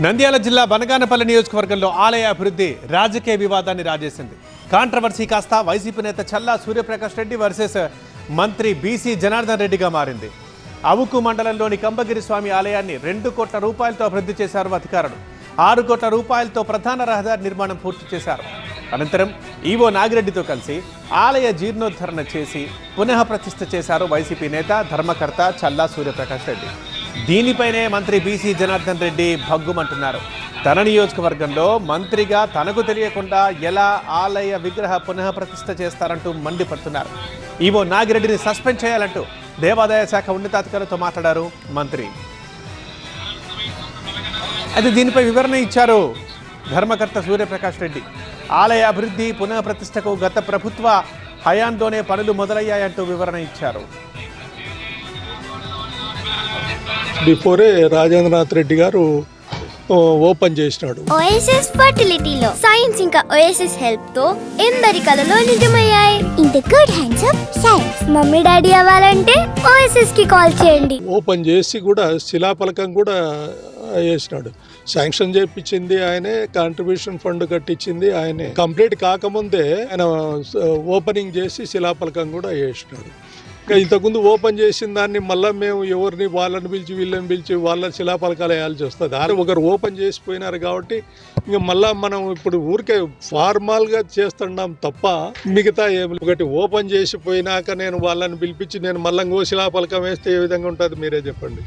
నంద్యాల జిల్లా బనగానపల్లి నియోజకవర్గంలో ఆలయ అభివృద్ధి రాజకీయ వివాదాన్ని రాజేసింది. కాంట్రవర్సీ కాస్త వైసీపీ నేత చల్లా సూర్యప్రకాష్ రెడ్డి వర్సెస్ మంత్రి బీసీ జనార్దన్ రెడ్డిగా మారింది. అవుకు మండలంలోని కంబగిరి స్వామి ఆలయాన్ని 2 కోట్ల రూపాయలతో అభివృద్ధి చేశారు అధికారులు. 6 కోట్ల రూపాయలతో ప్రధాన రహదారి నిర్మాణం పూర్తి చేశారు. అనంతరం ఈవో నాగిరెడ్డితో కలిసి ఆలయ జీర్ణోద్ధరణ చేసి పునః ప్రతిష్ఠ చేశారు వైసీపీ నేత ధర్మకర్త చల్లా సూర్యప్రకాష్ రెడ్డి. దీనిపైనే మంత్రి బీసీ జనార్దన్ రెడ్డి భగ్గుమంటున్నారు. తన నియోజకవర్గంలో మంత్రిగా తనకు తెలియకుండా ఎలా ఆలయ విగ్రహ పునః ప్రతిష్ఠ చేస్తారంటూ మండిపడుతున్నారు. ఈవో నాగిరెడ్డిని సస్పెండ్ చేయాలంటూ దేవాదాయ శాఖ ఉన్నతాధికారులతో మాట్లాడారు మంత్రి. అయితే దీనిపై వివరణ ఇచ్చారు ధర్మకర్త సూర్యప్రకాష్ రెడ్డి. ఆలయ అభివృద్ధి పునః ప్రతిష్టకు గత ప్రభుత్వ హయాంలోనే పనులు మొదలయ్యాయంటూ వివరణ ఇచ్చారు. బిఫోరే రాజేంద్రనాథ్ రెడ్డి గారు ఓపెన్ చేసినాడు. ఓఎస్ఎస్ ఫర్టిలిటీలో సైన్స్ ఇంకా ఓఎస్ఎస్ హెల్ప్ తో ఎందరి కలలు నిజమయ్యాయి. In the good hands of science. Mummy daddy అవ్వాలంటే ఓఎస్ఎస్ కి కాల్ చేయండి. ఓపెన్ చేసి కూడా శిలాఫలకం కూడా వేసినాడు. శాంక్షన్ చేయించింది ఆయనే, కాంట్రిబ్యూషన్ ఫండ్ కట్టించింది ఆయనే. కంప్లీట్ కాకముందే ఆయన ఓపెనింగ్ చేసి శిలాఫలకం కూడా వేసినాడు. ఇంకా ఇంతకుముందు ఓపెన్ చేసిన దాన్ని మళ్ళీ మేము ఎవరిని వాళ్ళని పిలిచి వీళ్ళని పిలిచి వాళ్ళ శిలాఫలకాలు వేయాల్సి వస్తుంది. ఒకరు ఓపెన్ చేసిపోయినారు కాబట్టి ఇంకా మళ్ళీ మనం ఇప్పుడు ఊరికే ఫార్మల్గా చేస్తున్నాం తప్ప మిగతా ఏమి. ఒకటి ఓపెన్ చేసిపోయినాక నేను వాళ్ళని పిలిపించి నేను మళ్ళీ ఇంకో శిలాఫలకం వేస్తే ఏ విధంగా ఉంటుంది మీరే చెప్పండి.